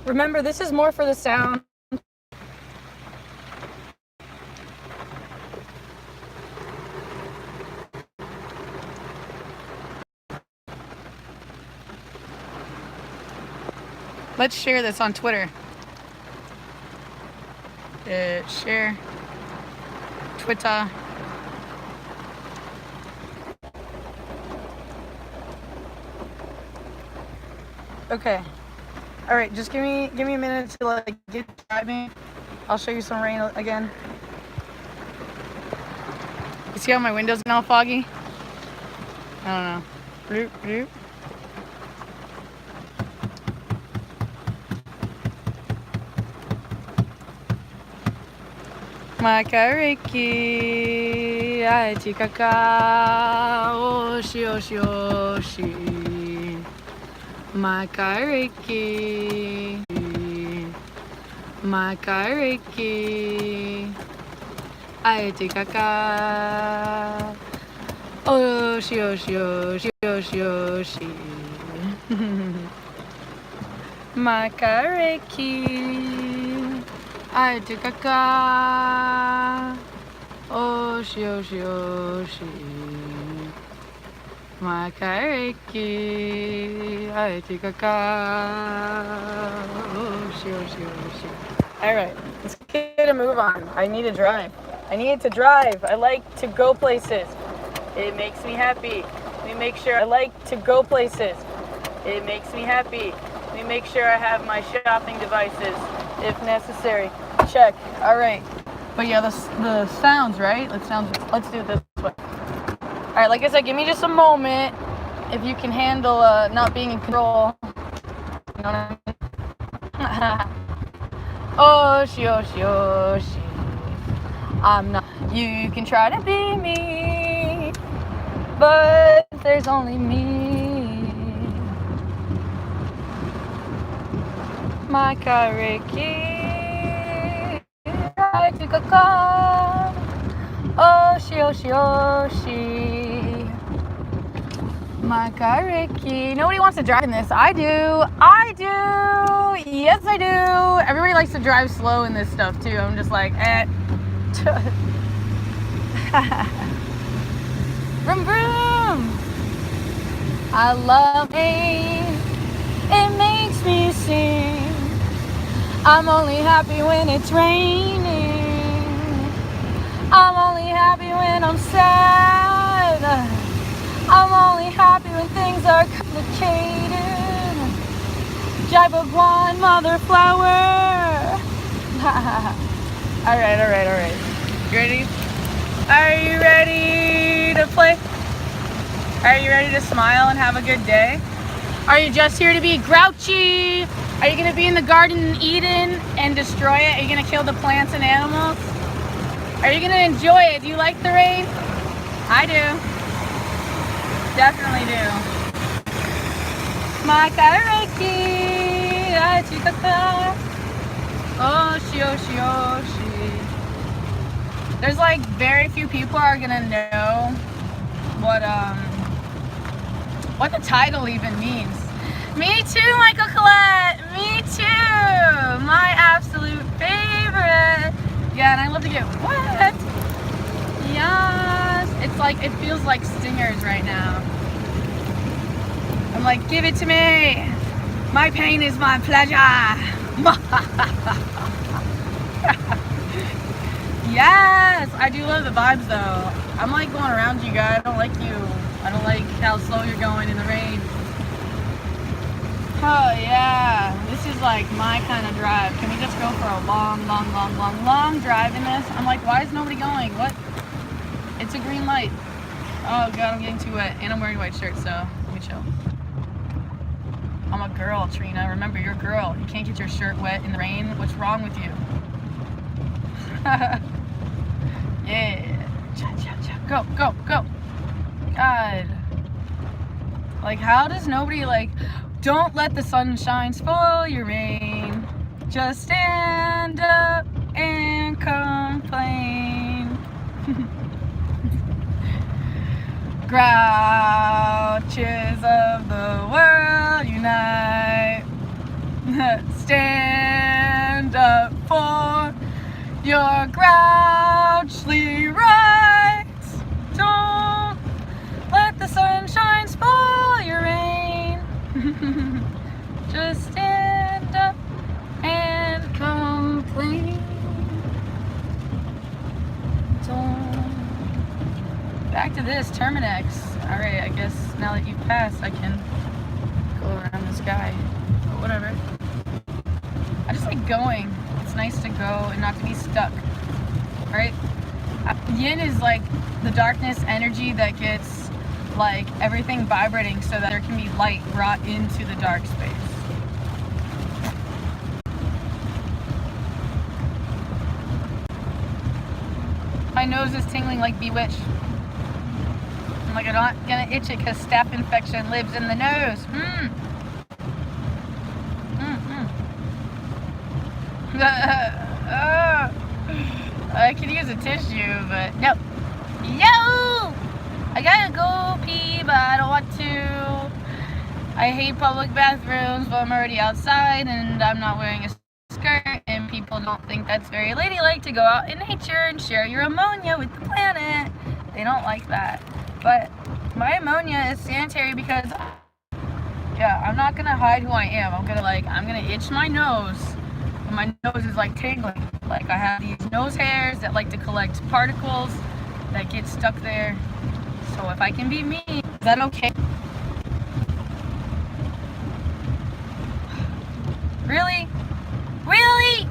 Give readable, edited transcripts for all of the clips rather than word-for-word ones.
Remember, this is more for the sound. Let's share this on Twitter. Share. Twitter. Okay. All right, just give me a minute to like get driving. I'll show you some rain again. You see how my window's getting all foggy? I don't know. Bloop, bloop. Makariki, aiti kaka, oshi oshi oshi. Makariki, Makariki, aiti kaka, oshi oshi oshi oshi oshi. Makariki, aiti kaka, oshi oshi oshi. Makariki, aiti kaka, oshi oshi oshi. All right, let's get a move on. I need to drive. I need to drive. I like to go places. It makes me happy. Let me make sure I like to go places. It makes me happy. Let me make sure I have my shopping devices if necessary. Check. All right. But yeah, the sounds, right? Let's do it this way. All right, like I said, give me just a moment. If you can handle not being in control. You know what I mean? Oshi, oshi, oshi. I'm not. You can try to be me, but there's only me. Makariki, aiti kaka, oshi, oshi, oshi. Makariki. Nobody wants to drive in this. I do. Yes, I do. Everybody likes to drive slow in this stuff too. I'm just like, Vroom vroom. I love rain. It makes me sing. I'm only happy when it's raining. I'm only happy when I'm sad. I'm only happy when things are complicated. Jai Bhagwan, mother flower. All right. You ready? Are you ready to play? Are you ready to smile and have a good day? Are you just here to be grouchy? Are you going to be in the Garden of Eden and destroy it? Are you going to kill the plants and animals? Are you going to enjoy it? Do you like the rain? I do. Definitely do. Makariki, aiti kaka, oshi oshi oshi. There's like very few people are gonna know what the title even means. Me too, Michael Collette. Me too. My absolute favorite. Yeah, and I love to get wet. Yes. It's like, it feels like stingers right now. I'm like, give it to me. My pain is my pleasure. Yes, I do love the vibes though. I'm like going around you guys. I don't like you. I don't like how slow you're going in the rain. Oh yeah, this is like my kind of drive. Can we just go for a long drive in this? I'm like, why is nobody going? What? It's a green light. Oh god, I'm getting too wet. And I'm wearing a white shirt, so let me chill. I'm a girl, Trina. Remember, you're a girl. You can't get your shirt wet in the rain. What's wrong with you? Yeah. Cha. Go. God. Like, how does nobody, like, don't let the sunshine spoil your rain. Just stand up and complain. Grouches of the world unite. Stand up for your grouchly rights. Don't let the sunshine spoil your rain. Just stand up and complain. Back to this Terminex. Alright, I guess now that you've passed, I can go around this guy. But whatever. I just like going. It's nice to go and not to be stuck. Right? Yin is like the darkness energy that gets like everything vibrating so that there can be light brought into the dark space. My nose is tingling like Bewitched. I'm like, I'm not gonna itch it because staph infection lives in the nose. I could use a tissue, but no. Yo! I gotta go pee, but I don't want to. I hate public bathrooms, but I'm already outside and I'm not wearing a skirt, and people don't think that's very ladylike to go out in nature and share your ammonia with the planet. They don't like that. But my ammonia is sanitary because, yeah, I'm not gonna hide who I am. I'm gonna itch my nose. And my nose is like tingling. Like I have these nose hairs that like to collect particles that get stuck there. So if I can be me, is that okay? Really? Really?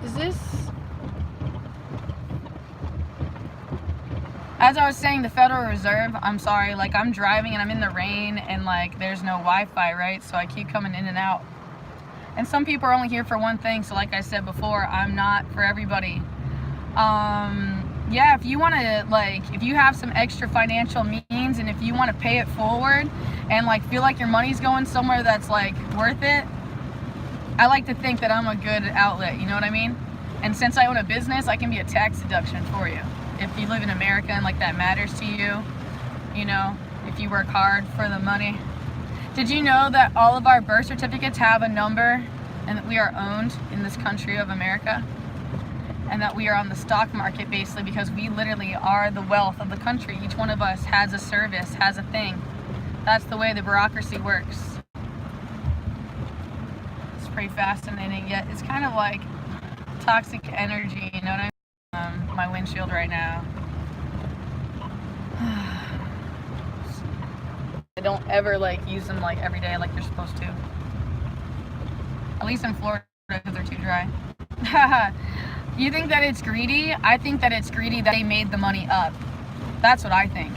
Is this... As I was saying, the Federal Reserve, I'm sorry, like I'm driving and I'm in the rain and like there's no Wi-Fi, right? So I keep coming in and out. And some people are only here for one thing, so like I said before, I'm not for everybody. Yeah, if you want to, like, if you have some extra financial means and if you want to pay it forward and like feel like your money's going somewhere that's like worth it, I like to think that I'm a good outlet, you know what I mean? And since I own a business, I can be a tax deduction for you. If you live in America and like that matters to you, you know, if you work hard for the money. Did you know that all of our birth certificates have a number and that we are owned in this country of America? And that we are on the stock market basically because we literally are the wealth of the country. Each one of us has a service, has a thing. That's the way the bureaucracy works. It's pretty fascinating, yet it's kind of like toxic energy, you know what I mean? My windshield right now. I don't ever like use them like every day like they're supposed to. At least in Florida because they're too dry. You think that it's greedy? I think that it's greedy that they made the money up. That's what I think.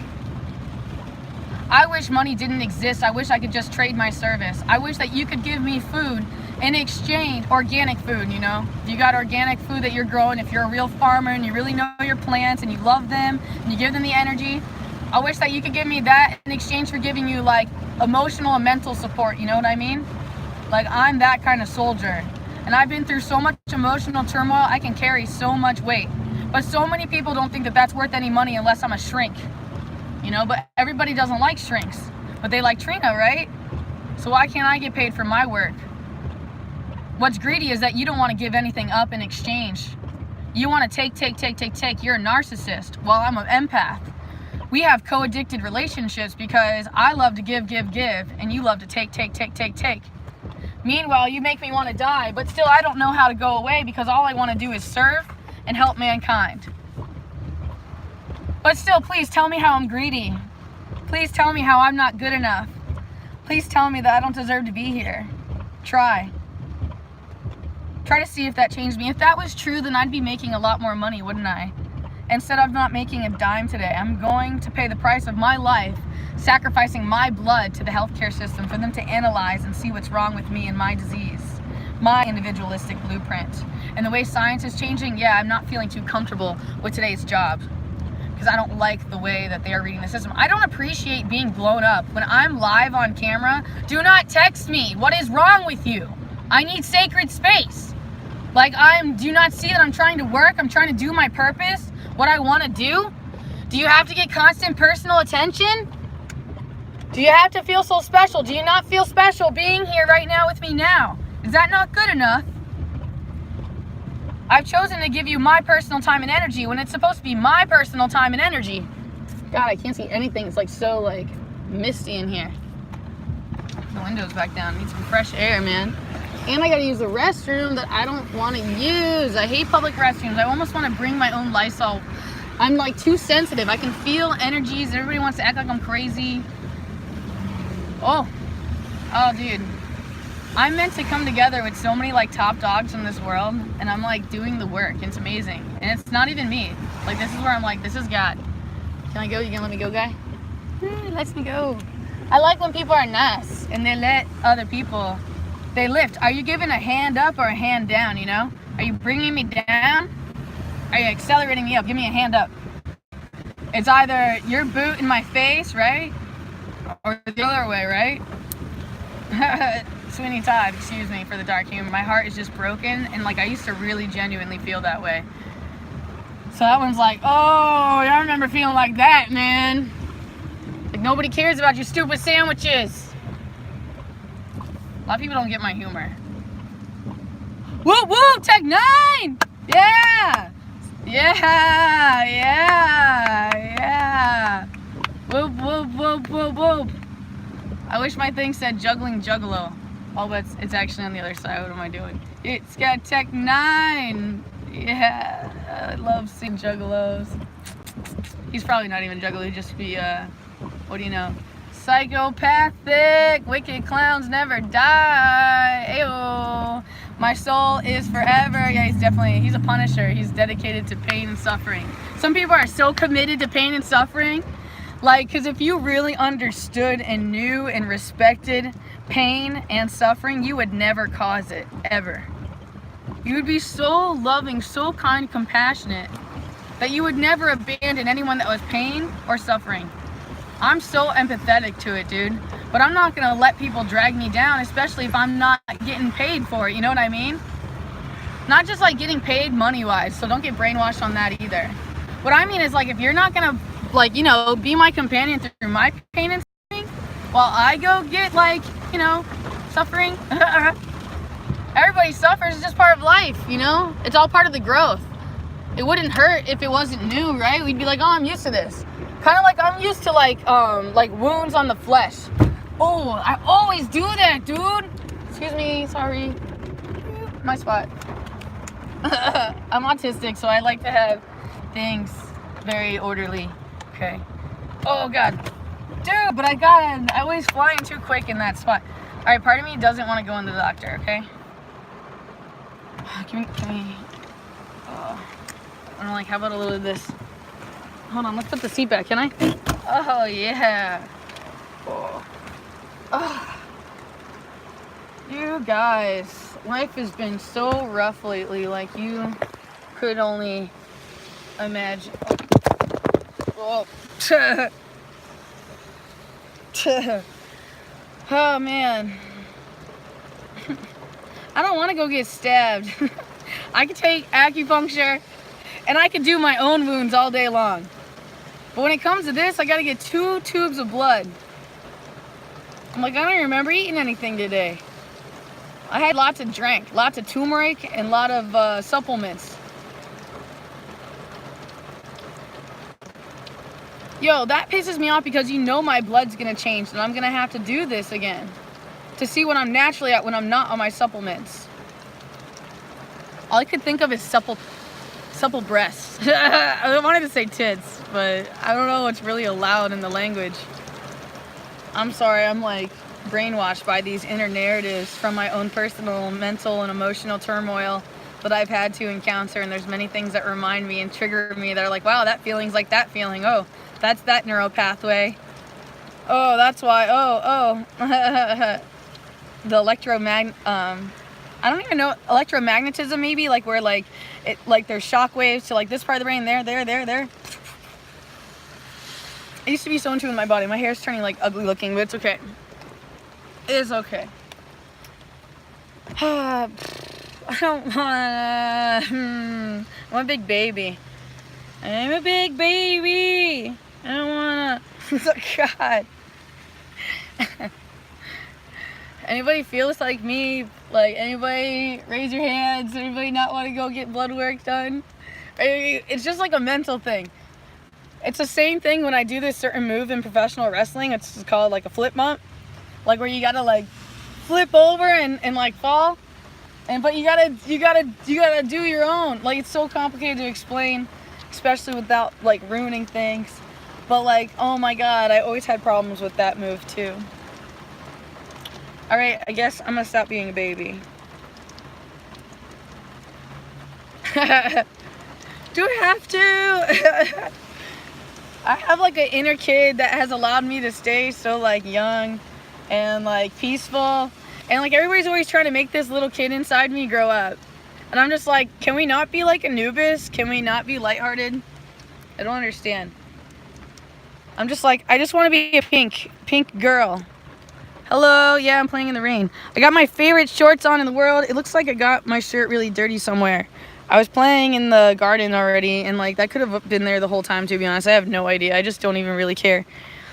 I wish money didn't exist. I wish I could just trade my service. I wish that you could give me food in exchange, organic food, you know? If you got organic food that you're growing, if you're a real farmer and you really know your plants and you love them and you give them the energy, I wish that you could give me that in exchange for giving you like emotional and mental support, you know what I mean? Like I'm that kind of soldier. And I've been through so much emotional turmoil, I can carry so much weight. But so many people don't think that that's worth any money unless I'm a shrink. You know, but everybody doesn't like shrinks. But they like Trina, right? So why can't I get paid for my work? What's greedy is that you don't want to give anything up in exchange. You want to take. You're a narcissist. Well, I'm an empath. We have co-addicted relationships because I love to give, and you love to take. Meanwhile, you make me want to die, but still I don't know how to go away because all I want to do is serve and help mankind. But still, please tell me how I'm greedy. Please tell me how I'm not good enough. Please tell me that I don't deserve to be here. Try to see if that changed me. If that was true, then I'd be making a lot more money, wouldn't I? Instead of not making a dime today, I'm going to pay the price of my life, sacrificing my blood to the healthcare system for them to analyze and see what's wrong with me and my disease, my individualistic blueprint. And the way science is changing, yeah, I'm not feeling too comfortable with today's job because I don't like the way that they are reading the system. I don't appreciate being blown up. When I'm live on camera, do not text me. What is wrong with you? I need sacred space. Like do you not see that I'm trying to work? I'm trying to do my purpose, what I want to do? Do you have to get constant personal attention? Do you have to feel so special? Do you not feel special being here right now with me now? Is that not good enough? I've chosen to give you my personal time and energy when it's supposed to be my personal time and energy. God, I can't see anything. It's like so like misty in here. The window's back down. Need some fresh air, man. And I gotta use the restroom that I don't want to use. I hate public restrooms. I almost want to bring my own Lysol. I'm like too sensitive. I can feel energies. Everybody wants to act like I'm crazy. Oh, dude. I'm meant to come together with so many like top dogs in this world, and I'm like doing the work. It's amazing, and it's not even me. Like this is where I'm like, this is God. Can I go? You gonna let me go, guy? Lets me go. I like when people are nice and they let other people. They lift. Are you giving a hand up or a hand down? You know? Are you bringing me down? Are you accelerating me up? Give me a hand up. It's either your boot in my face, right? Or the other way, right? Sweeney Todd, excuse me for the dark humor. My heart is just broken, and like I used to really genuinely feel that way. So that one's like, oh, I remember feeling like that, man. Like nobody cares about your stupid sandwiches. A lot of people don't get my humor. Whoop whoop, Tech 9! Yeah! Yeah! Whoop whoop whoop whoop whoop. I wish my thing said juggling juggalo. Oh, but it's actually on the other side. What am I doing? It's got Tech 9. Yeah, I love seeing juggalos. He's probably not even juggalo. He'd just be, what do you know? Psychopathic, wicked clowns never die. Ayo. My soul is forever. Yeah, he's a punisher. He's dedicated to pain and suffering. Some people are so committed to pain and suffering. Like, because if you really understood and knew and respected pain and suffering, you would never cause it, ever. You would be so loving, so kind, compassionate, that you would never abandon anyone that was pain or suffering. I'm so empathetic to it, dude. But I'm not going to let people drag me down, especially if I'm not getting paid for it, you know what I mean? Not just like getting paid money-wise, so don't get brainwashed on that either. What I mean is like if you're not going to, like, you know, be my companion through my pain and suffering, while I go get like, you know, suffering. Everybody suffers, it's just part of life, you know? It's all part of the growth. It wouldn't hurt if it wasn't new, right? We'd be like, oh, I'm used to this. Kind of like I'm used to like wounds on the flesh. Oh, I always do that, dude. Excuse me, sorry. My spot. I'm autistic, so I like to have things very orderly. Okay. Oh God, dude, but I always flying too quick in that spot. All right, part of me doesn't want to go in the doctor. Okay. Can we? I don't know, like, how about a little of this? Hold on, let's put the seat back. Can I? Oh yeah. Oh. You guys, life has been so rough lately. Like you could only imagine. Oh. Oh man. I don't want to go get stabbed. I could take acupuncture and I could do my own wounds all day long. But when it comes to this, I gotta get 2 tubes of blood. I'm like, I don't even remember eating anything today. I had lots of drink, lots of turmeric, and a lot of supplements. Yo, that pisses me off because you know my blood's gonna change and I'm gonna have to do this again to see what I'm naturally at when I'm not on my supplements. All I could think of is supple breasts. I wanted to say tits, but I don't know what's really allowed in the language. I'm sorry, I'm like brainwashed by these inner narratives from my own personal mental and emotional turmoil that I've had to encounter, and there's many things that remind me and trigger me that are like, wow, that feeling's like that feeling. Oh, that's that neural pathway. Oh, that's why. Oh. The I don't even know, electromagnetism maybe, like where like it, like there's shock waves to like this part of the brain, there. I used to be so in tune with my body. My hair's turning like ugly looking, but it's okay. It is okay. I don't wanna. I'm a big baby. I'm a big baby. I don't wanna. God. Anybody feels like me? Like, anybody raise your hands? Anybody not want to go get blood work done? It's just like a mental thing. It's the same thing when I do this certain move in professional wrestling. It's called like a flip bump. Like where you gotta like flip over and like fall. But you gotta do your own. Like, it's so complicated to explain, especially without like ruining things. But like, oh my god, I always had problems with that move too. Alright, I guess I'm gonna stop being a baby. Do I have to? I have like an inner kid that has allowed me to stay so like young and like peaceful. And like, everybody's always trying to make this little kid inside me grow up. And I'm just like, can we not be like Anubis? Can we not be lighthearted? I don't understand. I'm just like, I just want to be a pink girl. Hello, yeah, I'm playing in the rain. I got my favorite shorts on in the world. It looks like I got my shirt really dirty somewhere. I was playing in the garden already, and like, that could have been there the whole time, to be honest. I have no idea. I just don't even really care.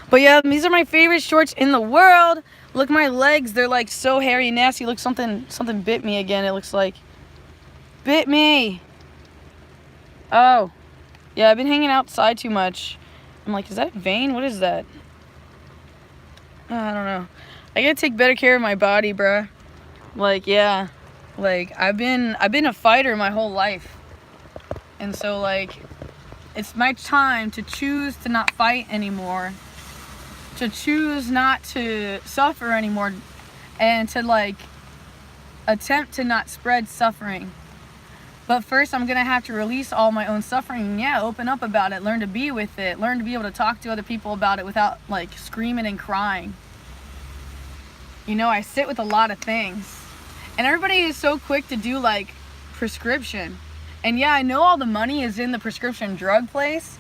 But yeah, these are my favorite shorts in the world. Look, my legs, they're like so hairy and nasty. Look, something bit me again, it looks like. Bit me. Oh. Yeah, I've been hanging outside too much. I'm like, is that a vein? What is that? I don't know. I gotta take better care of my body, bruh. Like, yeah. Like, I've been a fighter my whole life. And so, like, it's my time to choose to not fight anymore. To choose not to suffer anymore. And to, like, attempt to not spread suffering. But first, I'm gonna have to release all my own suffering. Yeah, open up about it. Learn to be with it. Learn to be able to talk to other people about it without, like, screaming and crying. You know, I sit with a lot of things. And everybody is so quick to do, like, prescription. And yeah, I know all the money is in the prescription drug place.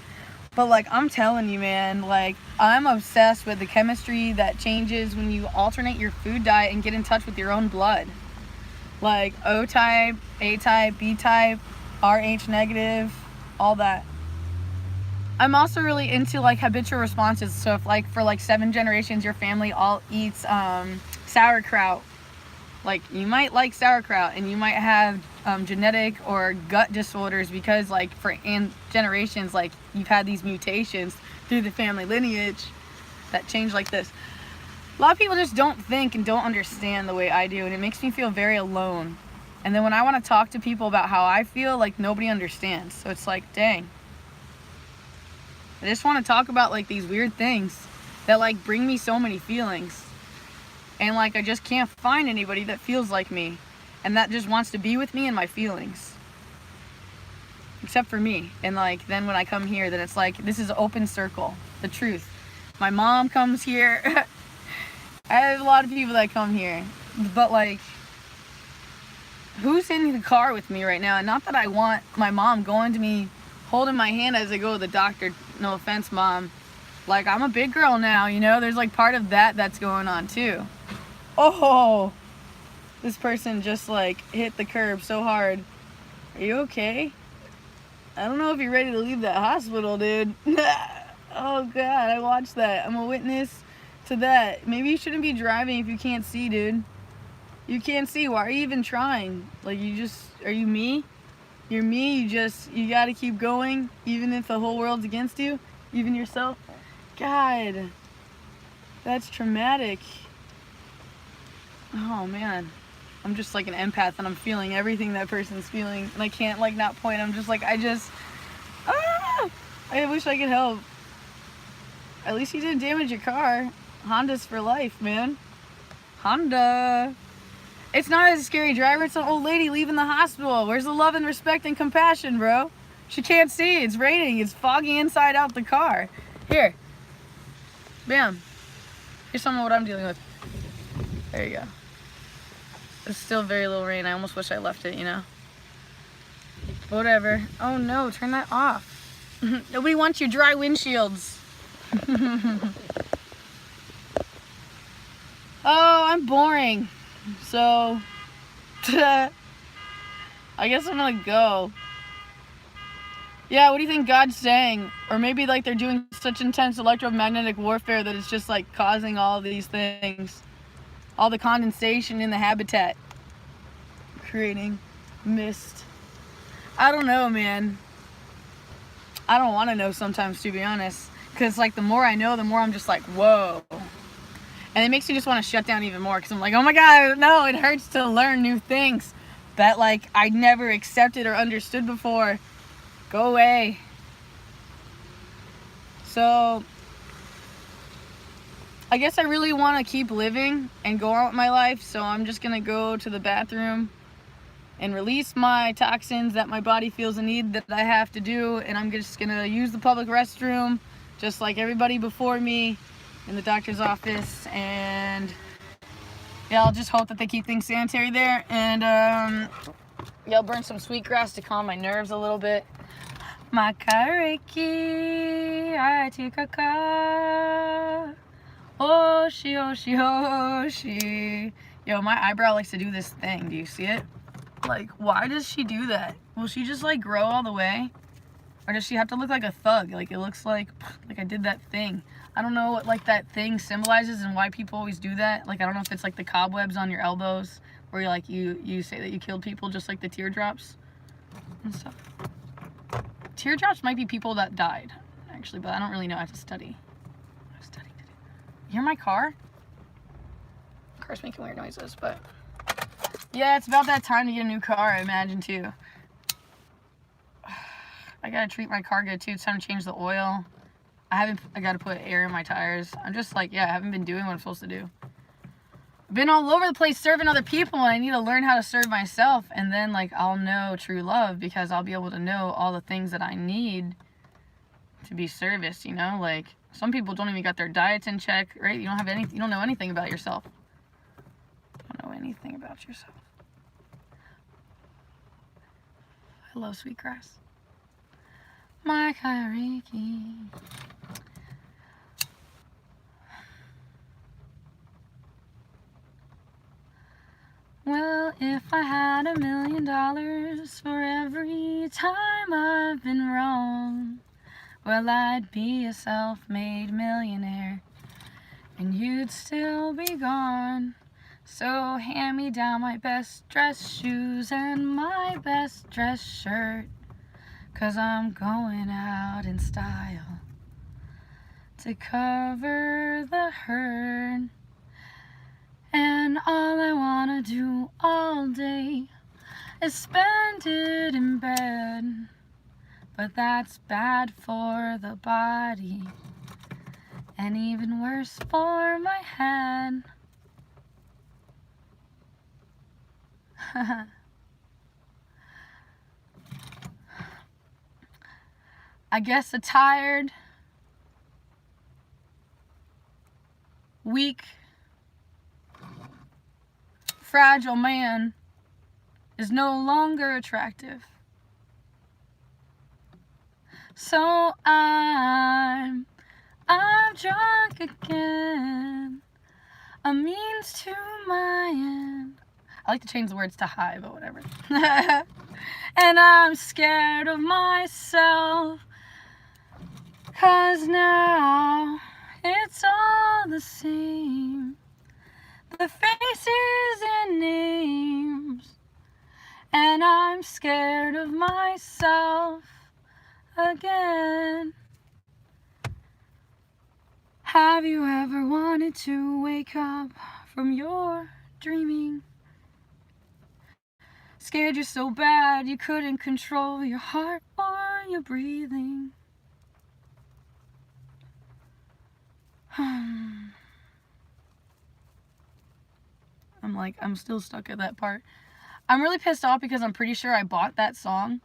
But, like, I'm telling you, man, like, I'm obsessed with the chemistry that changes when you alternate your food diet and get in touch with your own blood. Like, O-type, A-type, B-type, Rh negative, all that. I'm also really into, like, habitual responses. So if, like, for, like, 7 generations, your family all eats sauerkraut. Like, you might like sauerkraut, and you might have genetic or gut disorders because, like, for generations, like, you've had these mutations through the family lineage that change like this. A lot of people just don't think and don't understand the way I do, and it makes me feel very alone. And then when I want to talk to people about how I feel, like, nobody understands. So it's like, dang. I just want to talk about, like, these weird things that, like, bring me so many feelings. And, like, I just can't find anybody that feels like me and that just wants to be with me and my feelings. Except for me. And, like, then when I come here, then it's like, this is an open circle. The truth. My mom comes here. I have a lot of people that come here. But, like, who's in the car with me right now? And not that I want my mom going to me, holding my hand as I go to the doctor. No offense, Mom. Like, I'm a big girl now, you know? There's, like, part of that that's going on, too. Oh! This person just, like, hit the curb so hard. Are you okay? I don't know if you're ready to leave that hospital, dude. Oh, God, I watched that. I'm a witness to that. Maybe you shouldn't be driving if you can't see, dude. You can't see. Why are you even trying? Like, are you me? You're me. You gotta keep going, even if the whole world's against you, even yourself. God, that's traumatic. Oh, man. I'm just like an empath, and I'm feeling everything that person's feeling, and I can't, like, not point. I'm just like, I wish I could help. At least you didn't damage your car. Honda's for life, man. Honda. It's not a scary driver. It's an old lady leaving the hospital. Where's the love and respect and compassion, bro? She can't see. It's raining. It's foggy inside out the car. Here. Bam. Here's some of what I'm dealing with. There you go. It's still very little rain. I almost wish I left it, you know? Whatever. Oh, no. Turn that off. Nobody wants your dry windshields. Oh, I'm boring. So, I guess I'm gonna go. Yeah, what do you think God's saying? Or maybe, like, they're doing such intense electromagnetic warfare that it's just, like, causing all these things. all the condensation in the habitat, creating mist. I don't know, man. I don't want to know sometimes, to be honest, because like the more I know, the more I'm just like, whoa. And it makes me just want to shut down even more, because I'm like, oh my god, no, it hurts to learn new things that like I never accepted or understood before. Go away. So I guess I really want to keep living and go on with my life, so I'm just gonna go to the bathroom and release my toxins that my body feels a need that I have to do, and I'm just gonna use the public restroom just like everybody before me in the doctor's office, and yeah, I'll just hope that they keep things sanitary there, and yeah, I'll burn some sweetgrass to calm my nerves a little bit. Makareki aitikaka oshi oshi oshi. Yo, my eyebrow likes to do this thing. Do you see it? Like, why does she do that? Will she just like grow all the way? Or does she have to look like a thug? Like, it looks like I did that thing. I don't know what like that thing symbolizes and why people always do that. Like, I don't know if it's like the cobwebs on your elbows where you're like, you say that you killed people, just like the teardrops and stuff. Teardrops might be people that died, actually, but I don't really know. I have to study. You hear my car? Car's making weird noises, but yeah, it's about that time to get a new car, I imagine, too. I gotta treat my car good, too. It's time to change the oil. I gotta put air in my tires. I'm just like, yeah, I haven't been doing what I'm supposed to do. I've been all over the place serving other people, and I need to learn how to serve myself, and then, like, I'll know true love, because I'll be able to know all the things that I need to be serviced, you know? Like, some people don't even got their diets in check, right? You don't know anything about yourself. You don't know anything about yourself. I love sweetgrass. My Kairiki. Well, if I had $1 million for every time I've been wrong, well, I'd be a self-made millionaire, and you'd still be gone. So hand me down my best dress shoes and my best dress shirt, 'cause I'm going out in style to cover the hurt. And all I wanna do all day is spend it in bed, but that's bad for the body and even worse for my head. I guess a tired, weak, fragile man is no longer attractive. So I'm drunk again, a means to my end. I like to change the words to high, but whatever. And I'm scared of myself, 'cause now it's all the same. The faces and names, and I'm scared of myself again. Have you ever wanted to wake up from your dreaming? Scared you so bad you couldn't control your heart or your breathing? I'm still stuck at that part. I'm really pissed off because I'm pretty sure I bought that song,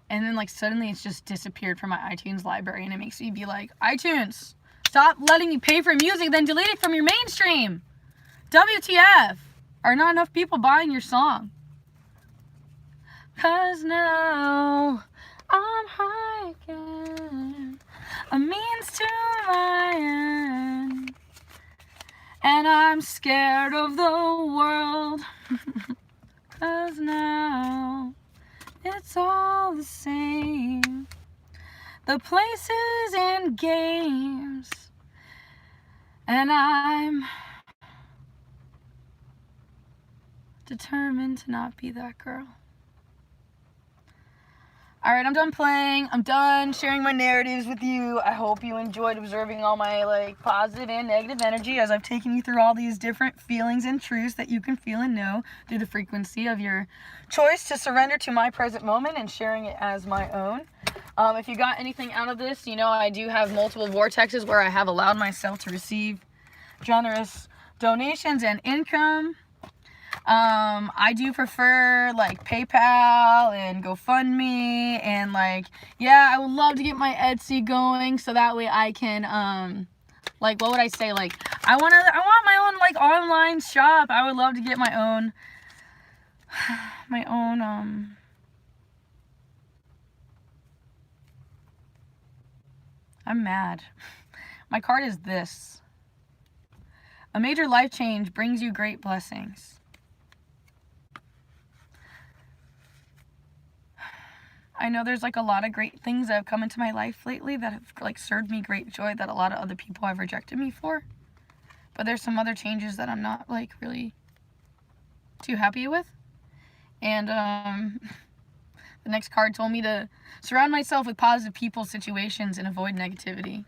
and then like suddenly it's just disappeared from my iTunes library, and it makes me be like, iTunes, stop letting me pay for music, then delete it from your mainstream. WTF? Are not enough people buying your song? 'Cause now I'm high again, a means to my end, and I'm scared of the world. 'Cause now it's all the same. The places and games, and I'm Determined to not be that girl. Alright, I'm done playing. I'm done sharing my narratives with you. I hope you enjoyed observing all my positive and negative energy as I've taken you through all these different feelings and truths that you can feel and know through the frequency of your choice to surrender to my present moment and sharing it as my own. If you got anything out of this, you know I do have multiple vortexes where I have allowed myself to receive generous donations and income. I do prefer PayPal and GoFundMe and yeah, I would love to get my Etsy going so that way I can what would I say, I want my own online shop. I would love to get my own I'm mad. My card is this. A major life change brings you great blessings. I know there's a lot of great things that have come into my life lately that have served me great joy that a lot of other people have rejected me for. But there's some other changes that I'm not really too happy with. And the next card told me to surround myself with positive people, situations, and avoid negativity.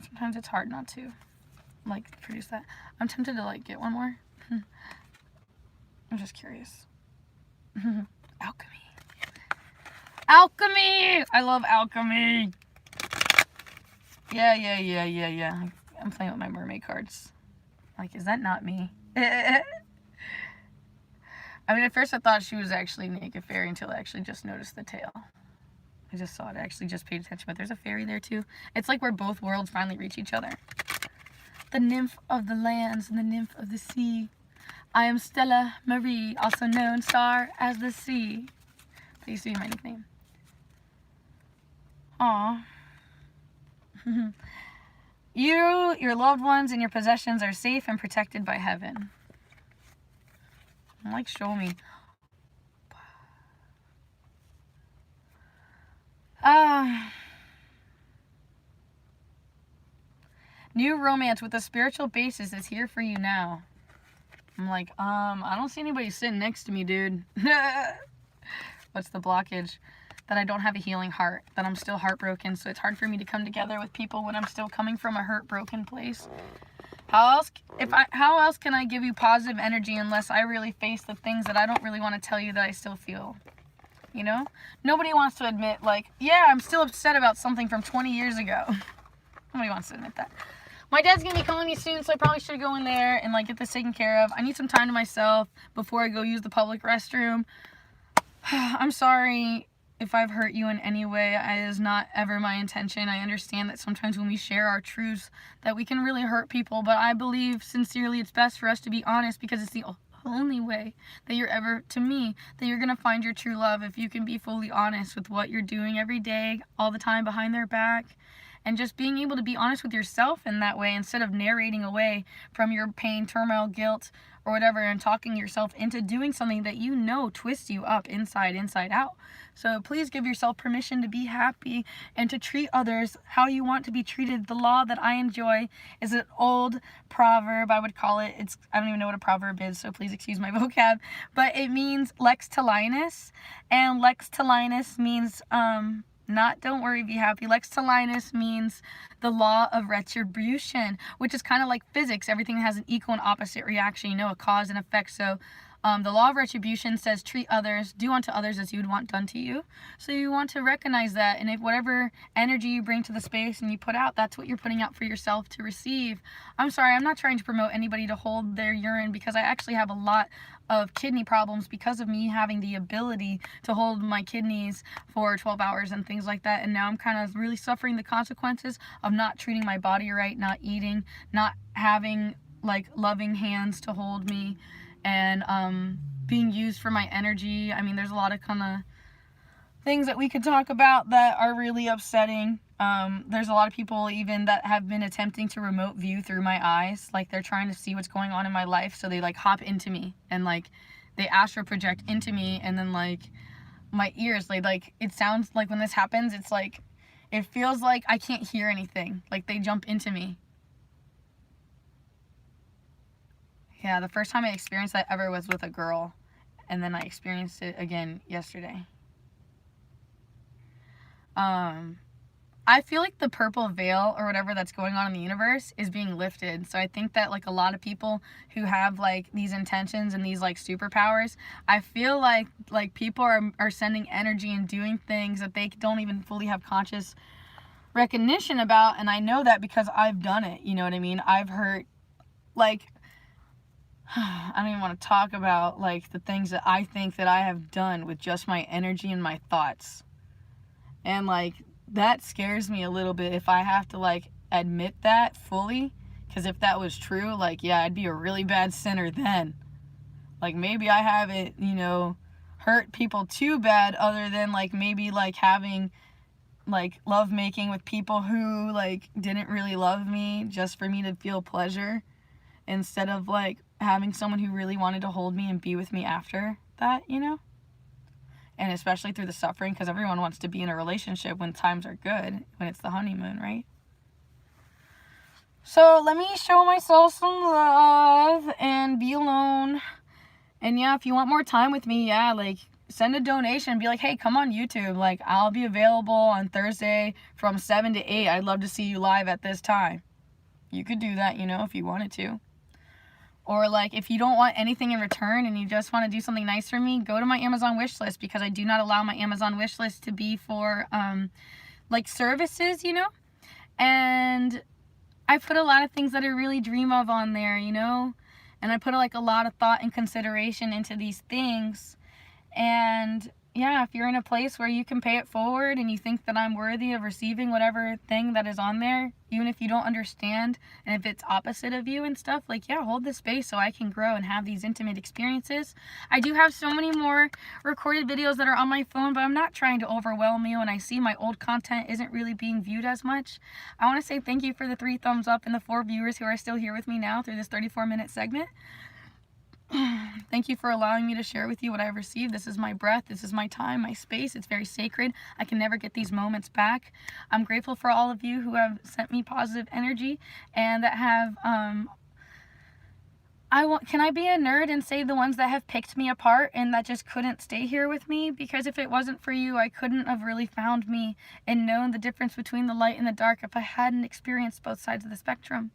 Sometimes it's hard not to produce that. I'm tempted to get one more. I'm just curious. Alchemy. Alchemy! I love alchemy. Yeah. I'm playing with my mermaid cards. Is that not me? I mean, at first I thought she was actually naked fairy until I actually just noticed the tail. I just saw it. I actually just paid attention, but there's a fairy there too. It's where both worlds finally reach each other. The nymph of the lands and the nymph of the sea. I am Stella Marie, also known Star as the Sea. That used to be my nickname. Aww. You, your loved ones, and your possessions are safe and protected by heaven. Show me. New romance with a spiritual basis is here for you now. I'm I don't see anybody sitting next to me, dude. What's the blockage? That I don't have a healing heart. That I'm still heartbroken, so it's hard for me to come together with people when I'm still coming from a hurt, broken place. How else can I give you positive energy unless I really face the things that I don't really want to tell you that I still feel? You know? Nobody wants to admit, yeah, I'm still upset about something from 20 years ago. Nobody wants to admit that. My dad's going to be calling me soon, so I probably should go in there and, get this taken care of. I need some time to myself before I go use the public restroom. I'm sorry if I've hurt you in any way. It is not ever my intention. I understand that sometimes when we share our truths that we can really hurt people, but I believe sincerely it's best for us to be honest because it's the only way that you're ever, to me, that you're going to find your true love if you can be fully honest with what you're doing every day, all the time behind their back. And just being able to be honest with yourself in that way instead of narrating away from your pain, turmoil, guilt, or whatever, and talking yourself into doing something that you know twists you up inside out. So please give yourself permission to be happy and to treat others how you want to be treated. The law that I enjoy is an old proverb, I would call it. I don't even know what a proverb is, so please excuse my vocab. But it means lex talionis, and lex talionis means not don't worry, be happy. Lex talionis means the law of retribution, which is kind of like physics. Everything has an equal and opposite reaction, a cause and effect. So the law of retribution says treat others, do unto others as you would want done to you. So you want to recognize that, and if whatever energy you bring to the space and you put out, that's what you're putting out for yourself to receive. I'm sorry, I'm not trying to promote anybody to hold their urine because I actually have a lot of kidney problems because of me having the ability to hold my kidneys for 12 hours and things like that. And now I'm kind of really suffering the consequences of not treating my body right, not eating, not having loving hands to hold me, and being used for my energy. I mean, there's a lot of kind of things that we could talk about that are really upsetting. There's a lot of people even that have been attempting to remote view through my eyes. They're trying to see what's going on in my life. So they hop into me and they astral project into me. And then my ears, it sounds like when this happens, it's it feels like I can't hear anything. They jump into me. Yeah, the first time I experienced that ever was with a girl, and then I experienced it again yesterday. I feel like the purple veil or whatever that's going on in the universe is being lifted. So I think that like a lot of people who have like these intentions and these like superpowers, I feel like people are sending energy and doing things that they don't even fully have conscious recognition about. And I know that because I've done it. You know what I mean? I've hurt, like, I don't even want to talk about like the things that I think that I have done with just my energy and my thoughts. And like that scares me a little bit if I have to like admit that fully, because if that was true, like, yeah, I'd be a really bad sinner then. Like maybe I haven't, you know, hurt people too bad, other than like maybe like having like love making with people who like didn't really love me just for me to feel pleasure, instead of like having someone who really wanted to hold me and be with me after that, you know? And especially through the suffering, because everyone wants to be in a relationship when times are good, when it's the honeymoon, right? So let me show myself some love and be alone. And yeah, if you want more time with me, yeah, like send a donation and be like, hey, come on YouTube. Like, I'll be available on Thursday from 7 to 8. I'd love to see you live at this time. You could do that, you know, if you wanted to. Or like if you don't want anything in return and you just want to do something nice for me, go to my Amazon wish list, because I do not allow my Amazon wish list to be for like services, you know? And I put a lot of things that I really dream of on there, you know? And I put like a lot of thought and consideration into these things. And yeah, if you're in a place where you can pay it forward and you think that I'm worthy of receiving whatever thing that is on there, even if you don't understand and if it's opposite of you and stuff, like, yeah, hold the space so I can grow and have these intimate experiences. I do have so many more recorded videos that are on my phone, but I'm not trying to overwhelm you, and I see my old content isn't really being viewed as much. I want to say thank you for the 3 thumbs up and the 4 viewers who are still here with me now through this 34-minute segment. Thank you for allowing me to share with you what I've received. This is my breath. This is my time, my space. It's very sacred. I can never get these moments back. I'm grateful for all of you who have sent me positive energy and that have, can I be a nerd and say the ones that have picked me apart and that just couldn't stay here with me? Because if it wasn't for you, I couldn't have really found me and known the difference between the light and the dark if I hadn't experienced both sides of the spectrum.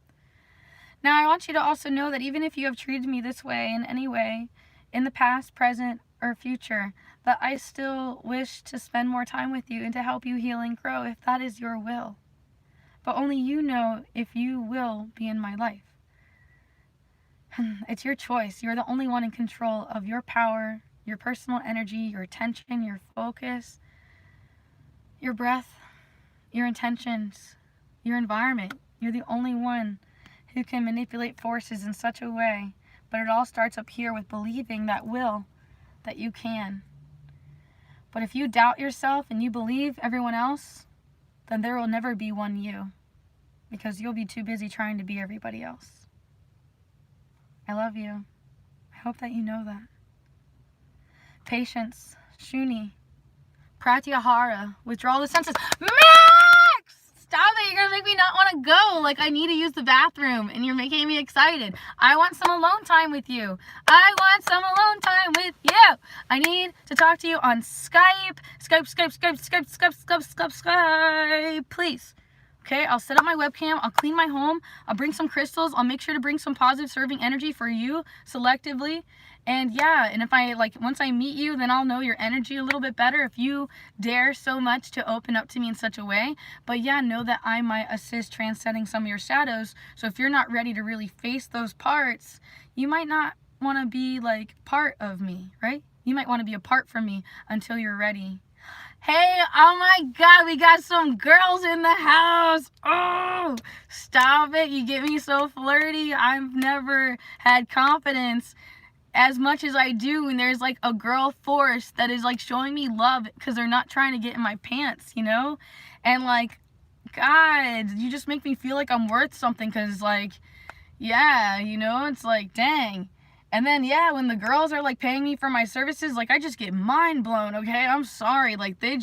Now, I want you to also know that even if you have treated me this way in any way, in the past, present, or future, that I still wish to spend more time with you and to help you heal and grow if that is your will. But only you know if you will be in my life. It's your choice. You're the only one in control of your power, your personal energy, your attention, your focus, your breath, your intentions, your environment. You're the only one who can manipulate forces in such a way, but it all starts up here with believing that you can. But if you doubt yourself and you believe everyone else, then there will never be one you, because you'll be too busy trying to be everybody else. I love you. I hope that you know that. Patience, Shuni, Pratyahara, withdraw the senses. Stop it, you're gonna make me not want to go. Like, I need to use the bathroom and you're making me excited. I want some alone time with you. I want some alone time with you. I need to talk to you on Skype. Skype, please. Okay, I'll set up my webcam, I'll clean my home, I'll bring some crystals, I'll make sure to bring some positive serving energy for you selectively. And yeah, and if I, like, once I meet you, then I'll know your energy a little bit better if you dare so much to open up to me in such a way. But yeah, know that I might assist transcending some of your shadows. So if you're not ready to really face those parts, you might not want to be, like, part of me, right? You might want to be apart from me until you're ready. Hey, oh my God, we got some girls in the house. Oh, stop it. You get me so flirty. I've never had confidence as much as I do when there's like a girl force that is like showing me love because they're not trying to get in my pants, you know? And like, God, you just make me feel like I'm worth something, because like, yeah, you know, it's like, dang. And then, yeah, when the girls are, like, paying me for my services, like, I just get mind blown, okay? I'm sorry. Like, I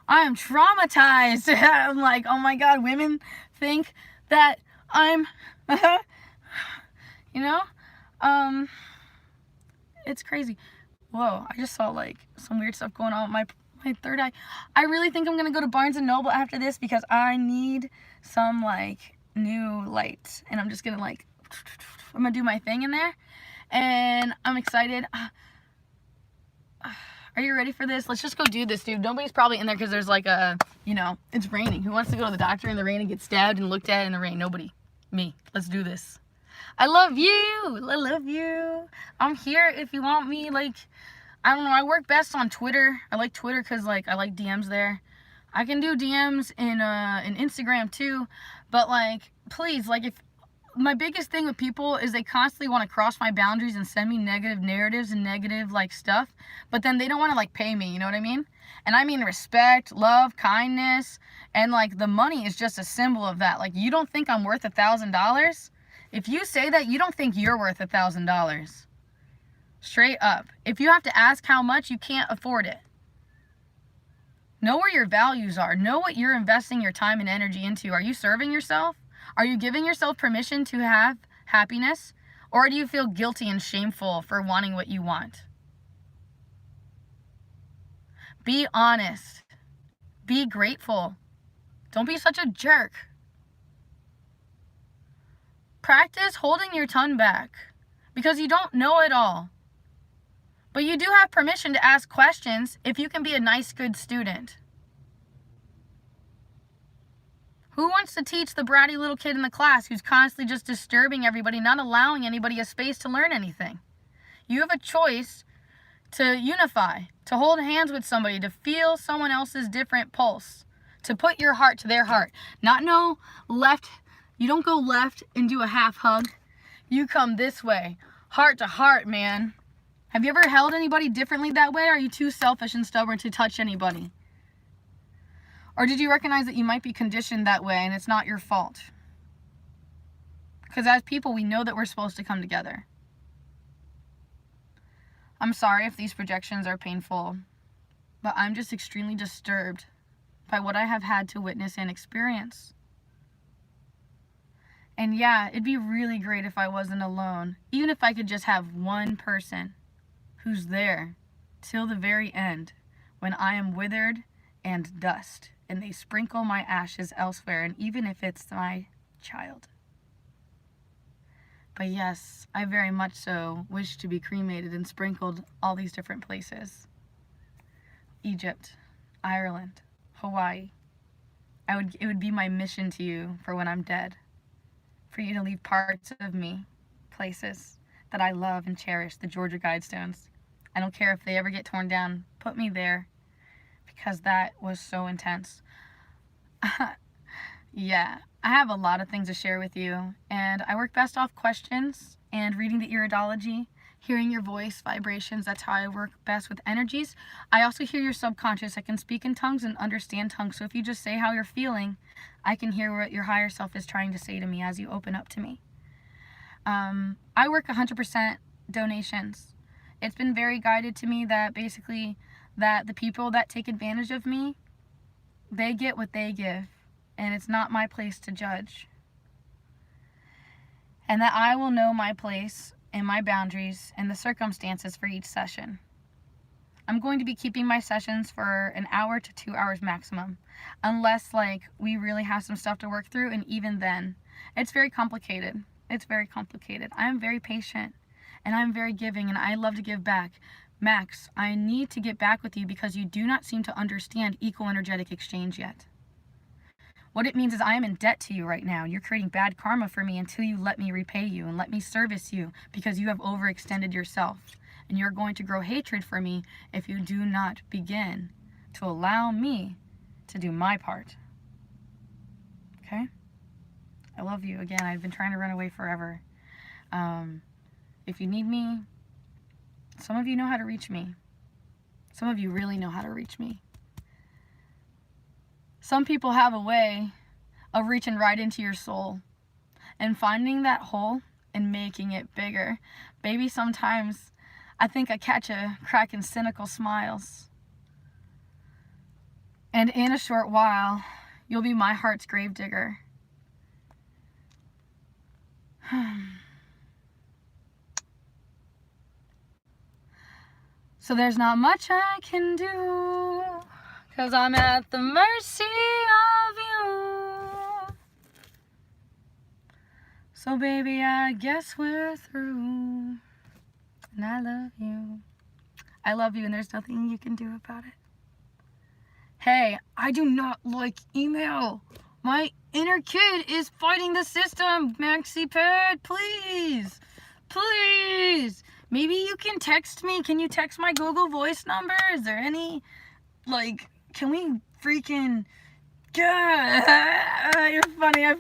am traumatized. I'm like, oh, my God, women think that I'm, you know? Um, it's crazy. Whoa, I just saw like some weird stuff going on with my third eye. I really think I'm gonna go to Barnes and Noble after this because I need some like new lights, and I'm just gonna like, I'm gonna do my thing in there, and I'm excited. Are you ready for this? Let's just go do this, dude. Nobody's probably in there because there's like a, you know, it's raining. Who wants to go to the doctor in the rain and get stabbed and looked at in the rain? Nobody. Me. Let's do this. I love you. I love you. I'm here if you want me. Like, I don't know. I work best on Twitter. I like Twitter because like I like DMs there. I can do DMs in Instagram too, but like, please, like, if my biggest thing with people is they constantly want to cross my boundaries and send me negative narratives and negative like stuff, but then they don't want to like pay me, you know what I mean? And I mean respect, love, kindness, and like the money is just a symbol of that. Like, you don't think I'm worth $1,000? If you say that, you don't think you're worth $1,000. Straight up. If you have to ask how much, you can't afford it. Know where your values are. Know what you're investing your time and energy into. Are you serving yourself? Are you giving yourself permission to have happiness? Or do you feel guilty and shameful for wanting what you want? Be honest. Be grateful. Don't be such a jerk. Practice holding your tongue back because you don't know it all. But you do have permission to ask questions if you can be a nice, good student. Who wants to teach the bratty little kid in the class who's constantly just disturbing everybody, not allowing anybody a space to learn anything? You have a choice to unify, to hold hands with somebody, to feel someone else's different pulse, to put your heart to their heart. Not no left. You don't go left and do a half hug. You come this way, heart to heart, man. Have you ever held anybody differently that way? Or are you too selfish and stubborn to touch anybody? Or did you recognize that you might be conditioned that way and it's not your fault? Because as people, we know that we're supposed to come together. I'm sorry if these projections are painful, but I'm just extremely disturbed by what I have had to witness and experience. And yeah, it'd be really great if I wasn't alone, even if I could just have one person who's there till the very end when I am withered and dust and they sprinkle my ashes elsewhere, and even if it's my child. But yes, I very much so wish to be cremated and sprinkled all these different places. Egypt, Ireland, Hawaii. It would be my mission to you for when I'm dead, for you to leave parts of me, places that I love and cherish, the Georgia Guidestones. I don't care if they ever get torn down, put me there, because that was so intense. Yeah, I have a lot of things to share with you, and I work best off questions and reading the iridology, hearing your voice, vibrations. That's how I work best with energies. I also hear your subconscious. I can speak in tongues and understand tongues, so if you just say how you're feeling, I can hear what your higher self is trying to say to me as you open up to me. I work 100% donations. It's been very guided to me that basically that the people that take advantage of me, they get what they give, and it's not my place to judge. And that I will know my place and my boundaries and the circumstances for each session. I'm going to be keeping my sessions for an hour to 2 hours maximum, unless like we really have some stuff to work through, and even then, it's very complicated. It's very complicated. I am very patient, and I'm very giving, and I love to give back. Max, I need to get back with you because you do not seem to understand equal energetic exchange yet. What it means is I am in debt to you right now. You're creating bad karma for me until you let me repay you and let me service you, because you have overextended yourself. And you're going to grow hatred for me if you do not begin to allow me to do my part. Okay? I love you. Again, I've been trying to run away forever. If you need me, some of you know how to reach me. Some of you really know how to reach me. Some people have a way of reaching right into your soul and finding that hole and making it bigger. Baby, sometimes I think I catch a crack in cynical smiles. And in a short while, you'll be my heart's gravedigger. So there's not much I can do, 'cause I'm at the mercy of you. So baby, I guess we're through. And I love you. I love you, and there's nothing you can do about it. Hey, I do not like email. My inner kid is fighting the system. MaxiPad, please. Please. Maybe you can text me. Can you text my Google Voice number? Is there any, like, can we freaking... God, you're funny. I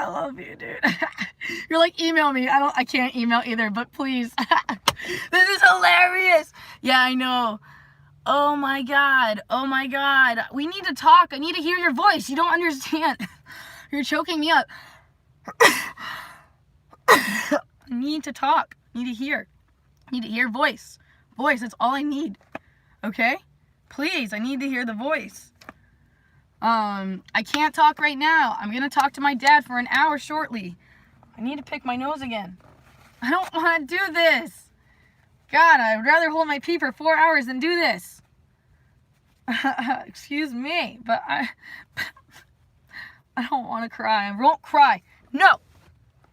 love you, dude. You're like, email me. I can't email either, but please. This is hilarious. Yeah, I know. Oh my God. Oh my God. We need to talk. I need to hear your voice. You don't understand. You're choking me up. I need to talk. I need to hear. I need to hear voice. Voice, that's all I need. Okay? Please, I need to hear the voice. I can't talk right now. I'm gonna talk to my dad for an hour shortly. I need to pick my nose again. I don't want to do this. God, I'd rather hold my pee for 4 hours than do this. Excuse me, but I don't want to cry. I won't cry. No.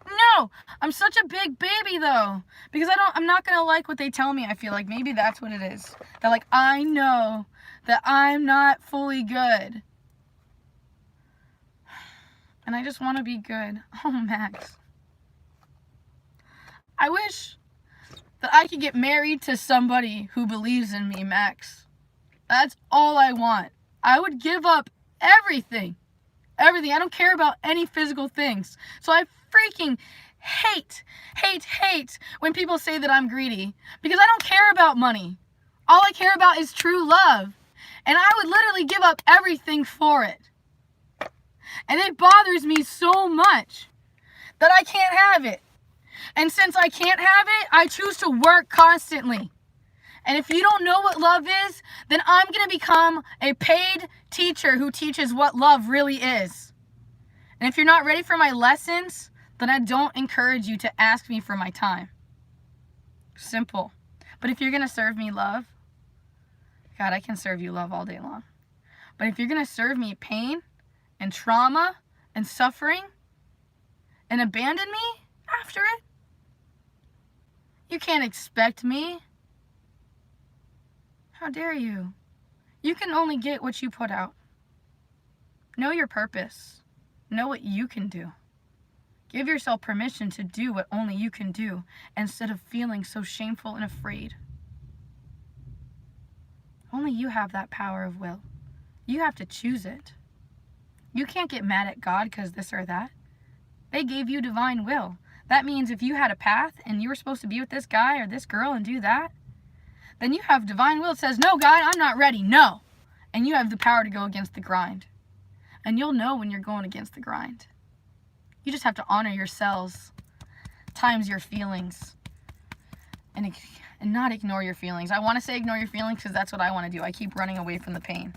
No. I'm such a big baby though, because I'm not going to like what they tell me. I feel like maybe that's what it is. That like, I know that I'm not fully good. And I just want to be good. Oh, Max. I wish that I could get married to somebody who believes in me, Max. That's all I want. I would give up everything. Everything. I don't care about any physical things. So I freaking hate when people say that I'm greedy. Because I don't care about money. All I care about is true love. And I would literally give up everything for it. And it bothers me so much that I can't have it. And since I can't have it, I choose to work constantly. And if you don't know what love is, then I'm going to become a paid teacher who teaches what love really is. And if you're not ready for my lessons, then I don't encourage you to ask me for my time. Simple. But if you're going to serve me love, God, I can serve you love all day long. But if you're going to serve me pain and trauma and suffering and abandon me after it, you can't expect me. How dare you? You can only get what you put out. Know your purpose. Know what you can do. Give yourself permission to do what only you can do instead of feeling so shameful and afraid. Only you have that power of will. You have to choose it. You can't get mad at God because this or that. They gave you divine will. That means if you had a path and you were supposed to be with this guy or this girl and do that, then you have divine will that says, no, God, I'm not ready. No. And you have the power to go against the grind. And you'll know when you're going against the grind. You just have to honor yourselves times your feelings and not ignore your feelings. I want to say ignore your feelings because that's what I want to do. I keep running away from the pain.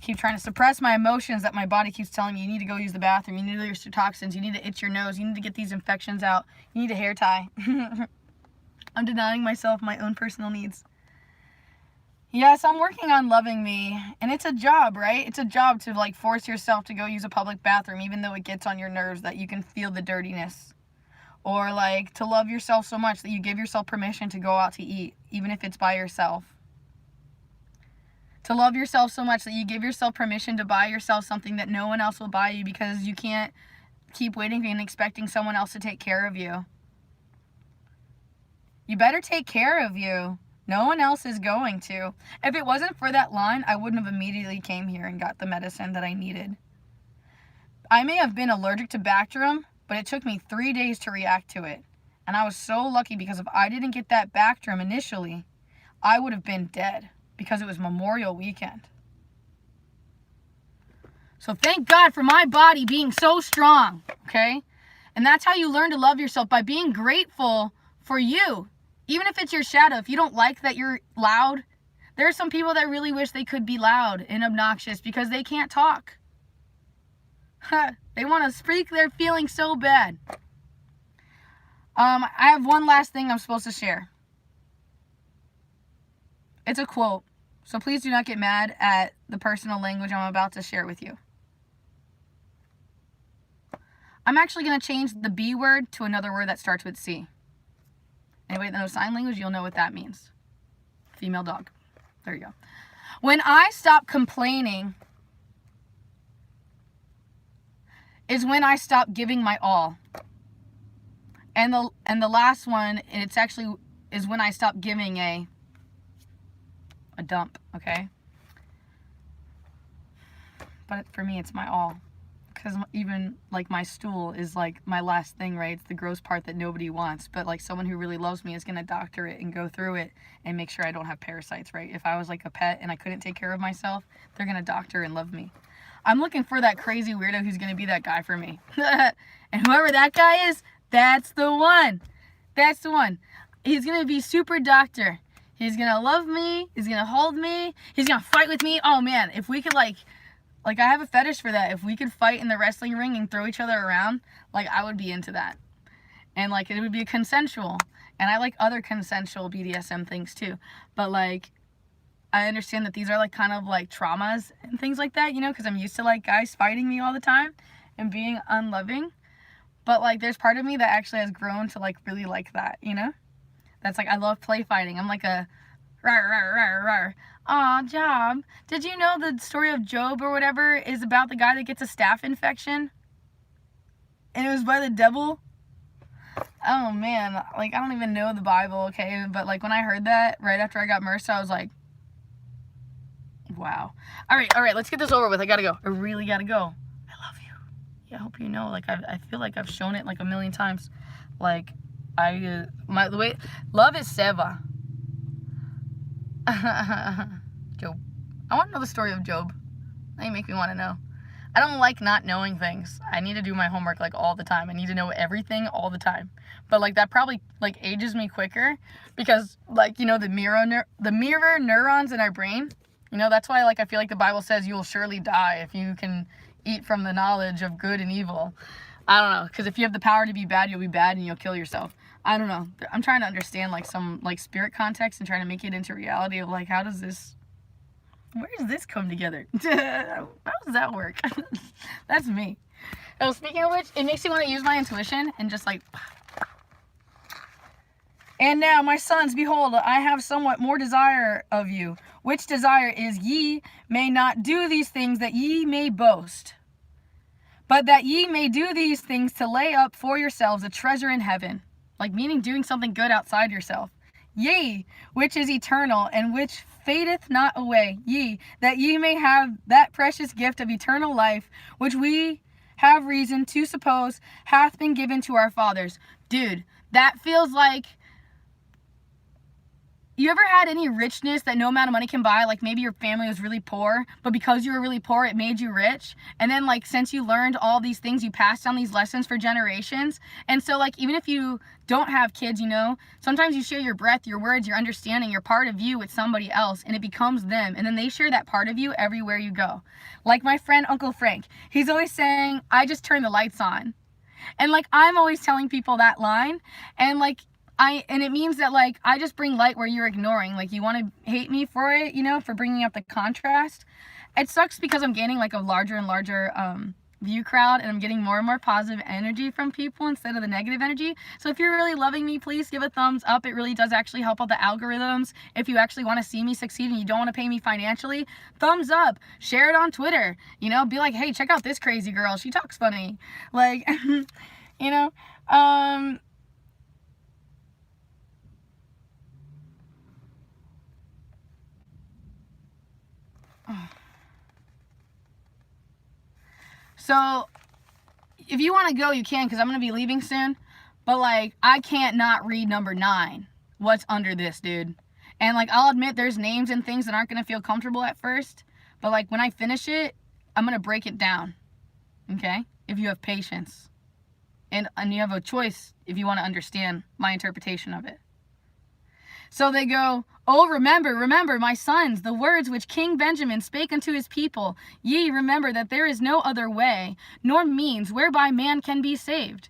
Keep trying to suppress my emotions that my body keeps telling me you need to go use the bathroom, you need to use your toxins, you need to itch your nose, you need to get these infections out, you need a hair tie. I'm denying myself my own personal needs. Yes, I'm working on loving me, and it's a job, right? It's a job to like force yourself to go use a public bathroom even though it gets on your nerves that you can feel the dirtiness. Or like to love yourself so much that you give yourself permission to go out to eat even if it's by yourself. To love yourself so much that you give yourself permission to buy yourself something that no one else will buy you because you can't keep waiting and expecting someone else to take care of you. You better take care of you. No one else is going to. If it wasn't for that line, I wouldn't have immediately came here and got the medicine that I needed. I may have been allergic to Bactrim, but it took me 3 days to react to it. And I was so lucky because if I didn't get that Bactrim initially, I would have been dead. Because it was Memorial Weekend. So thank God for my body being so strong, okay? And that's how you learn to love yourself, by being grateful for you. Even if it's your shadow, if you don't like that you're loud, there are some people that really wish they could be loud and obnoxious because they can't talk. They want to speak their feelings so bad. I have one last thing I'm supposed to share. It's a quote. So please do not get mad at the personal language I'm about to share with you. I'm actually going to change the B word to another word that starts with C. Anybody that knows sign language, you'll know what that means. Female dog. There you go. When I stop complaining is when I stop giving my all. And the last one, it's actually is when I stop giving a dump, okay? But for me, it's my all. Because even, like, my stool is, like, my last thing, right? It's the gross part that nobody wants. But, like, someone who really loves me is going to doctor it and go through it and make sure I don't have parasites, right? If I was, like, a pet and I couldn't take care of myself, they're going to doctor and love me. I'm looking for that crazy weirdo who's going to be that guy for me. And whoever that guy is, that's the one. That's the one. He's going to be super doctor. He's going to love me. He's going to hold me. He's going to fight with me. Oh, man, if we could, like, I have a fetish for that. If we could fight in the wrestling ring and throw each other around, like, I would be into that. And, like, it would be consensual. And I like other consensual BDSM things, too. But, like, I understand that these are, like, kind of, like, traumas and things like that, you know, because I'm used to, like, guys fighting me all the time and being unloving. But, like, there's part of me that actually has grown to, like, really like that, you know? That's, like, I love play fighting. I'm, like, a rawr, rawr, rawr, rawr. Aw, Job, did you know the story of Job or whatever is about the guy that gets a staph infection? And it was by the devil? Oh, man. Like, I don't even know the Bible, okay? But, like, when I heard that right after I got MRSA, I was like, wow. All right, let's get this over with. I gotta go. I really gotta go. I love you. Yeah, I hope you know. Like, I feel like I've shown it, like, a million times. Like, the way, love is Seva. Job. I want to know the story of Job. Now you make me want to know. I don't like not knowing things. I need to do my homework, like, all the time. I need to know everything all the time. But, like, that probably, like, ages me quicker because, like, you know, the mirror neurons in our brain, you know, that's why, like, I feel like the Bible says you will surely die if you can eat from the knowledge of good and evil. I don't know, because if you have the power to be bad, you'll be bad and you'll kill yourself. I don't know. I'm trying to understand, like, some, like, spirit context and trying to make it into reality of, like, where does this come together? How does that work? That's me. Oh, speaking of which, it makes me want to use my intuition and just, like, and now, my sons, behold, I have somewhat more desire of you, which desire is ye may not do these things that ye may boast, but that ye may do these things to lay up for yourselves a treasure in heaven. Like, meaning doing something good outside yourself. Yea, which is eternal, and which fadeth not away. Yea, that ye may have that precious gift of eternal life, which we have reason to suppose hath been given to our fathers. Dude, that feels like... You ever had any richness that no amount of money can buy? Like, maybe your family was really poor, but because you were really poor, it made you rich. And then, like, since you learned all these things, you passed down these lessons for generations. And so, like, even if you don't have kids, you know, sometimes you share your breath, your words, your understanding, your part of you with somebody else, and it becomes them. And then they share that part of you everywhere you go. Like my friend, Uncle Frank. He's always saying, I just turned the lights on. And, like, I'm always telling people that line. And, like, and it means that, like, I just bring light where you're ignoring. Like, you want to hate me for it, you know, for bringing up the contrast. It sucks because I'm gaining, like, a larger and larger view crowd, and I'm getting more and more positive energy from people instead of the negative energy. So if you're really loving me, please give a thumbs up. It really does actually help out the algorithms. If you actually want to see me succeed and you don't want to pay me financially, thumbs up. Share it on Twitter. You know, be like, hey, check out this crazy girl. She talks funny. Like, you know, so if you want to go, you can, because I'm going to be leaving soon. But, like, I can't not read number 9. What's under this, dude? And, like, I'll admit there's names and things that aren't going to feel comfortable at first. But, like, when I finish it, I'm going to break it down. Okay? If you have patience. And you have a choice if you want to understand my interpretation of it. So they go, oh, remember, my sons, the words which King Benjamin spake unto his people. Ye remember that there is no other way, nor means whereby man can be saved.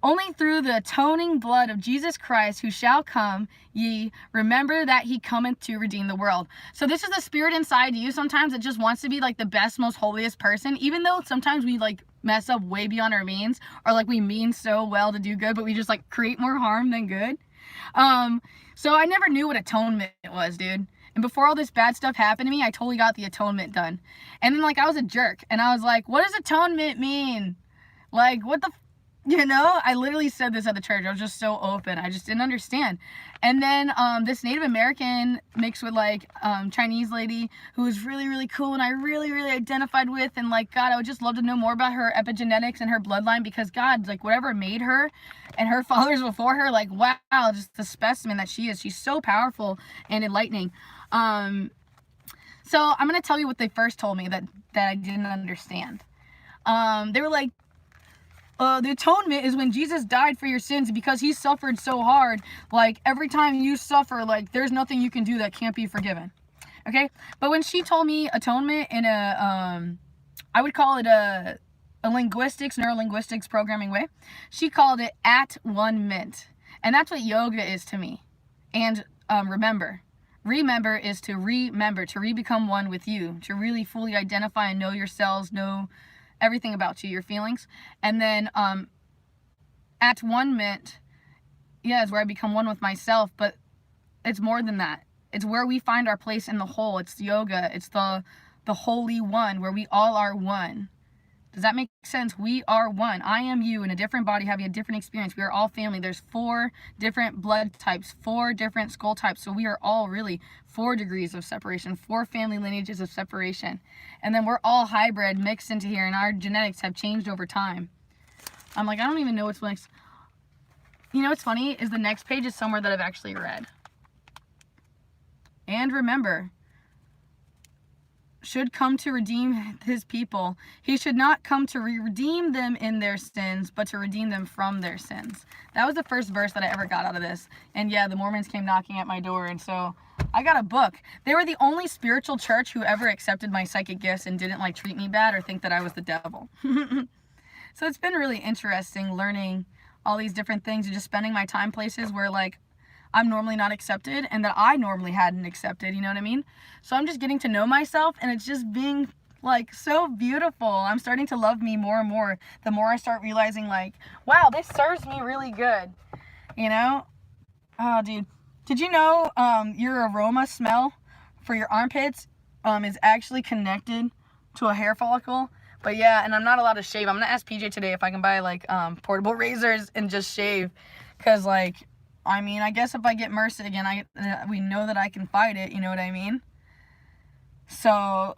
Only through the atoning blood of Jesus Christ, who shall come, ye remember that he cometh to redeem the world. So this is the spirit inside you sometimes that just wants to be like the best, most holiest person, even though sometimes we like mess up way beyond our means, or like we mean so well to do good, but we just like create more harm than good. So I never knew what atonement was, dude. And before all this bad stuff happened to me, I totally got the atonement done. And then like I was a jerk, and I was like, what does atonement mean? Like, what the you know, I literally said this at the church. I was just so open. I just didn't understand. And then this Native American mixed with like Chinese lady who was really, really cool, and I really, really identified with. And like, God, I would just love to know more about her epigenetics and her bloodline, because God, like whatever made her and her fathers before her, like, wow, just the specimen that she is. She's so powerful and enlightening. So I'm going to tell you what they first told me that I didn't understand. They were like, the atonement is when Jesus died for your sins, because he suffered so hard. Like, every time you suffer, like, there's nothing you can do that can't be forgiven. Okay? But when she told me atonement in a, I would call it a neurolinguistics programming way, she called it at-one-ment. And that's what yoga is to me. And remember is to remember, to re-become one with you, to really fully identify and know yourselves, know everything about you, your feelings. And then at-one-ment, yeah, is where I become one with myself, but it's more than that. It's where we find our place in the whole. It's yoga. It's the holy one, where we all are one. Does that make sense? We are one. I am you in a different body having a different experience. We are all family. There's 4 different blood types, 4 different skull types. So we are all really 4 degrees of separation, 4 family lineages of separation. And then we're all hybrid mixed into here, and our genetics have changed over time. I'm like, I don't even know what's next. You know what's funny is the next page is somewhere that I've actually read. And remember, should come to redeem his people. He should not come to redeem them in their sins, but to redeem them from their sins. That was the first verse that I ever got out of this. And yeah, the Mormons came knocking at my door, and so I got a book. They were the only spiritual church who ever accepted my psychic gifts and didn't like treat me bad or think that I was the devil. So it's been really interesting learning all these different things and just spending my time places where like I'm normally not accepted and that I normally hadn't accepted, you know what I mean? So I'm just getting to know myself, and it's just being like so beautiful. I'm starting to love me more and more the more I start realizing like, wow, this serves me really good, you know? Oh, dude. Did you know your aroma smell for your armpits is actually connected to a hair follicle? But yeah, and I'm not allowed to shave. I'm going to ask PJ today if I can buy like portable razors and just shave, because like, I mean, I guess if I get MRSA again, we know that I can fight it, you know what I mean? So,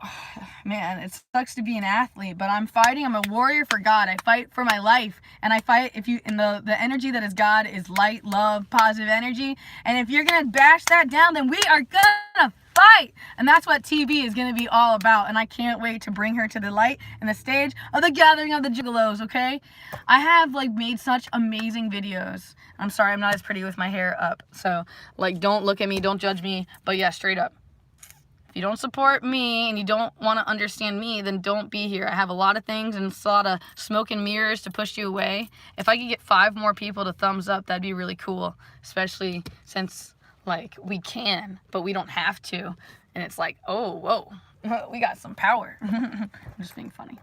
man, it sucks to be an athlete, but I'm fighting. I'm a warrior for God. I fight for my life, and I fight and the energy that is God is light, love, positive energy. And if you're going to bash that down, then we are going to fight. And that's what TV is going to be all about. And I can't wait to bring her to the light and the stage of the gathering of the Juggalos, okay? I have like made such amazing videos. I'm sorry, I'm not as pretty with my hair up. So like, don't look at me, don't judge me. But yeah, straight up. If you don't support me and you don't want to understand me, then don't be here. I have a lot of things and a lot of smoke and mirrors to push you away. If I could get 5 more people to thumbs up, that'd be really cool. Especially since, like, we can, but we don't have to. And it's like, oh, whoa, we got some power. I'm just being funny.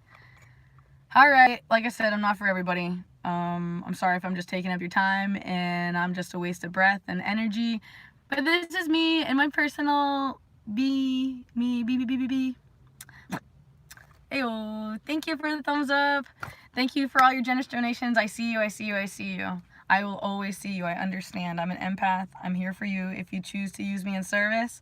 All right, like I said, I'm not for everybody. I'm sorry if I'm just taking up your time and I'm just a waste of breath and energy. But this is me and my personal... B. Ayo, thank you for the thumbs up. Thank you for all your generous donations. I see you, I see you, I see you. I will always see you. I understand. I'm an empath. I'm here for you if you choose to use me in service.